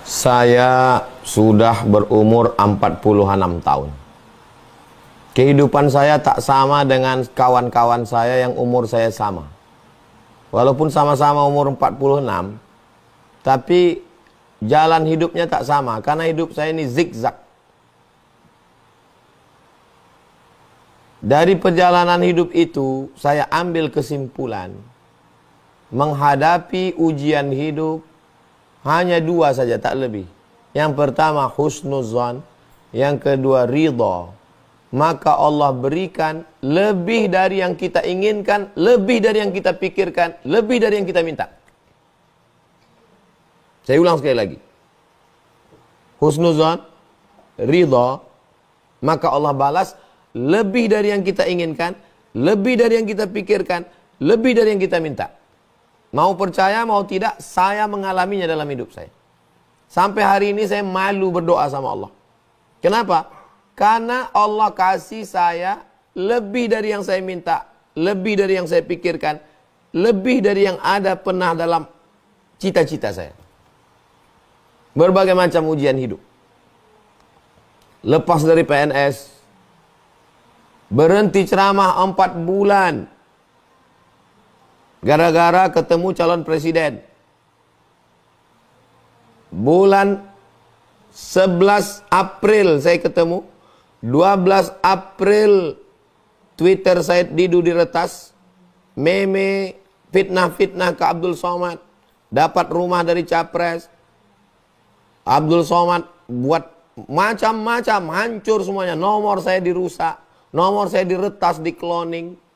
Saya sudah berumur 46 tahun. Kehidupan saya tak sama dengan kawan-kawan saya yang umur saya sama. Walaupun sama-sama umur 46, tapi jalan hidupnya tak sama. Karena hidup saya ini zigzag. Dari perjalanan hidup itu, saya ambil kesimpulan. Menghadapi ujian hidup, hanya dua saja, tak lebih. Yang pertama husnuzan, yang kedua ridha. Maka Allah berikan lebih dari yang kita inginkan, lebih dari yang kita pikirkan, lebih dari yang kita minta. Saya ulang sekali lagi. Husnuzan, ridha, maka Allah balas lebih dari yang kita inginkan, lebih dari yang kita pikirkan, lebih dari yang kita minta. Mau percaya, mau tidak, saya mengalaminya dalam hidup saya. Sampai hari ini saya malu berdoa sama Allah. Kenapa? Karena Allah kasih saya lebih dari yang saya minta, lebih dari yang saya pikirkan, lebih dari yang ada pernah dalam cita-cita saya. Berbagai macam ujian hidup. Lepas dari PNS, berhenti ceramah 4 bulan. Gara-gara ketemu calon presiden. Bulan 11 April saya ketemu. 12 April Twitter saya diretas. Meme, fitnah-fitnah ke Abdul Somad. Dapat rumah dari capres. Abdul Somad buat macam-macam, hancur semuanya. Nomor saya dirusak. Nomor saya diretas, di cloning.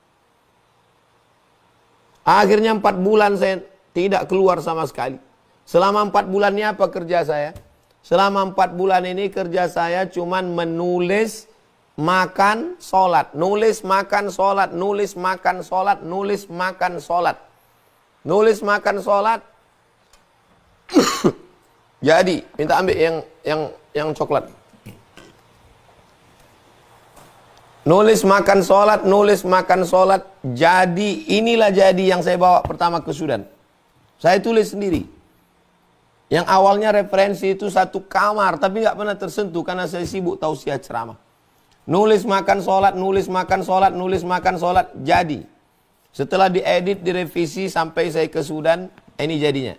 Akhirnya 4 bulan saya tidak keluar sama sekali. Selama 4 bulan ini apa kerja saya? Selama 4 bulan ini kerja saya cuman menulis, makan, sholat. Nulis, makan, sholat. Nulis, makan, sholat. Nulis, makan, sholat. Nulis, makan, sholat. Jadi, minta ambil yang coklat. Nulis, makan, sholat, nulis, makan, sholat. Jadi, inilah jadi yang saya bawa pertama ke Sudan. Saya tulis sendiri. Yang awalnya referensi itu 1 kamar, tapi nggak pernah tersentuh karena saya sibuk tausiah ceramah. Nulis, makan, sholat, nulis, makan, sholat, nulis, makan, sholat. Jadi, setelah diedit, direvisi sampai saya ke Sudan, ini jadinya.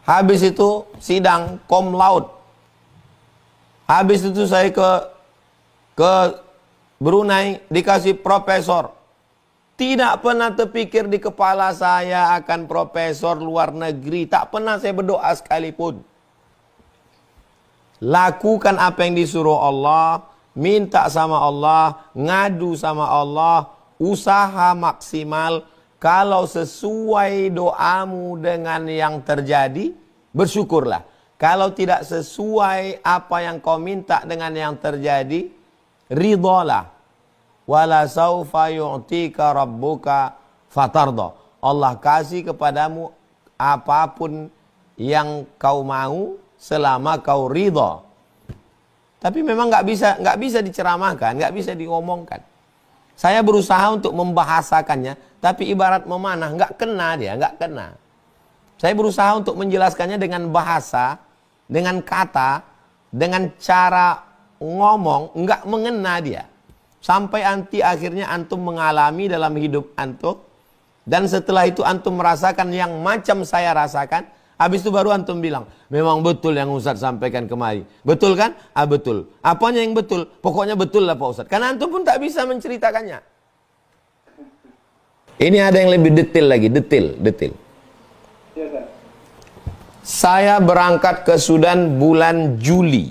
Habis itu sidang cum laude. Habis itu saya ke Brunei, dikasih profesor. Tidak pernah terpikir di kepala saya akan profesor luar negeri. Tak pernah saya berdoa sekalipun. Lakukan apa yang disuruh Allah, minta sama Allah, ngadu sama Allah, usaha maksimal. Kalau sesuai doamu dengan yang terjadi, bersyukurlah. Kalau tidak sesuai apa yang kau minta dengan yang terjadi, ridhalah. Wala saufa yu'tika rabbuka fatarda. Allah kasih kepadamu apapun yang kau mau selama kau ridha. Tapi memang nggak bisa diceramahkan, nggak bisa diomongkan. Saya berusaha untuk membahasakannya, tapi ibarat memanah, nggak kena dia, nggak kena. Saya berusaha untuk menjelaskannya dengan bahasa, dengan kata, dengan cara ngomong, nggak mengena dia. Sampai akhirnya antum mengalami dalam hidup antum. Dan setelah itu antum merasakan yang macam saya rasakan. Habis itu baru antum bilang, memang betul yang Ustaz sampaikan kemari. Betul kan? Ah, betul. Apanya yang betul? Pokoknya betul lah Pak Ustaz. Karena antum pun tak bisa menceritakannya. Ini ada yang lebih detail lagi. Detail. Saya berangkat ke Sudan bulan Juli.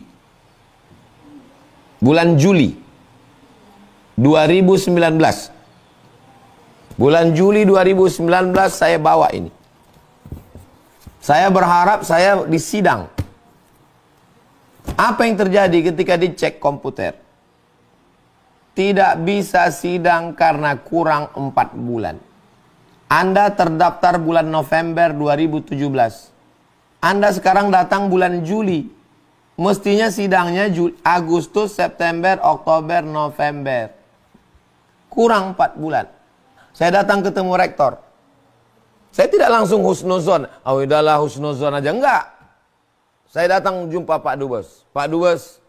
Bulan Juli 2019. Bulan Juli 2019 saya bawa ini. Saya berharap saya disidang. Apa yang terjadi ketika dicek komputer? Tidak bisa sidang karena kurang 4 bulan. Anda terdaftar bulan November 2017. Anda sekarang datang bulan Juli. Mestinya sidangnya Agustus, September, Oktober, November. Kurang 4 bulan. Saya datang ketemu rektor. Saya tidak langsung husnuzon. Oh udahlah husnuzon aja. Enggak. Saya datang jumpa Pak Dubes. Pak Dubes,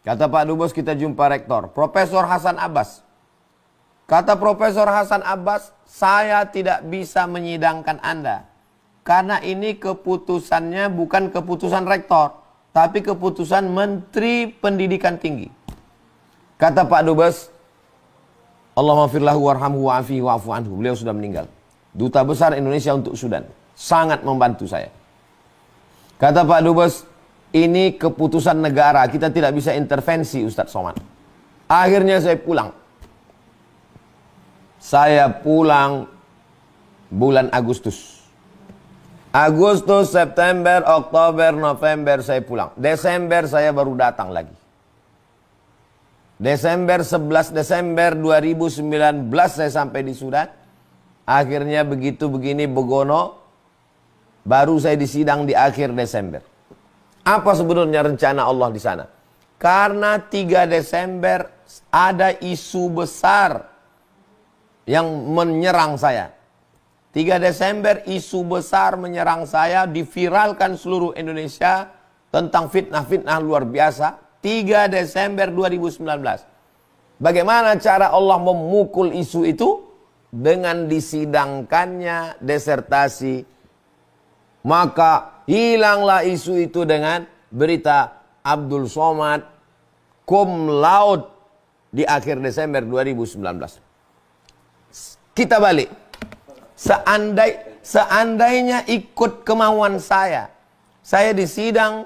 kata Pak Dubes kita jumpa rektor. Profesor Hasan Abbas. Kata Profesor Hasan Abbas, saya tidak bisa menyidangkan Anda. Karena ini keputusannya bukan keputusan rektor. Tapi keputusan Menteri Pendidikan Tinggi. Kata Pak Dubes, Allahumma firlahu warhamhu wa'afihi wa'afu anhu. Beliau sudah meninggal. Duta Besar Indonesia untuk Sudan. Sangat membantu saya. Kata Pak Dubes, ini keputusan negara. Kita tidak bisa intervensi Ustadz Somad. Akhirnya saya pulang. Saya pulang bulan Agustus. Agustus, September, Oktober, November saya pulang. Desember saya baru datang lagi. Desember, 11 Desember 2019 saya sampai di Sudan. Akhirnya begitu begini begono, baru saya disidang di akhir Desember. Apa sebenarnya rencana Allah di sana? Karena 3 Desember ada isu besar yang menyerang saya. 3 Desember isu besar menyerang saya, diviralkan seluruh Indonesia tentang fitnah-fitnah luar biasa. 3 Desember 2019. Bagaimana cara Allah memukul isu itu? Dengan disidangkannya disertasi. Maka hilanglah isu itu dengan berita Abdul Somad cum laude di akhir Desember 2019. Kita balik. Seandainya ikut kemauan saya disidang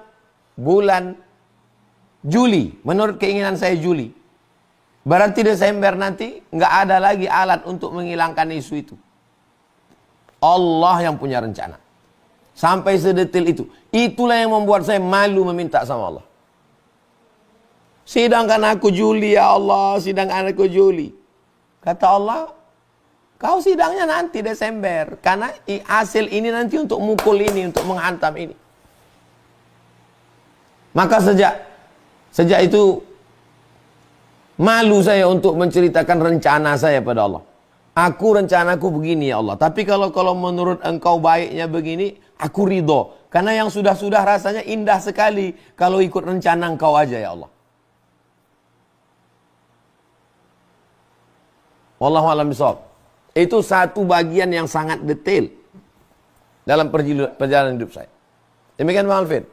bulan Juli, menurut keinginan saya Juli. Berarti Desember nanti nggak ada lagi alat untuk menghilangkan isu itu. Allah yang punya rencana. Sampai sedetil itu. Itulah yang membuat saya malu meminta sama Allah. Sidangkan aku Juli ya Allah, sidangkan aku Juli. Kata Allah, kau sidangnya nanti Desember. Karena hasil ini nanti untuk mukul ini, untuk menghantam ini. Maka sejak itu malu saya untuk menceritakan rencana saya pada Allah. Rencanaku begini ya Allah. Tapi kalau menurut engkau baiknya begini, aku ridho. Karena yang sudah-sudah rasanya indah sekali kalau ikut rencana engkau aja ya Allah. Wallahu a'lam bishawab. Itu satu bagian yang sangat detail dalam perjalanan hidup saya. Demikian Pak Alvin.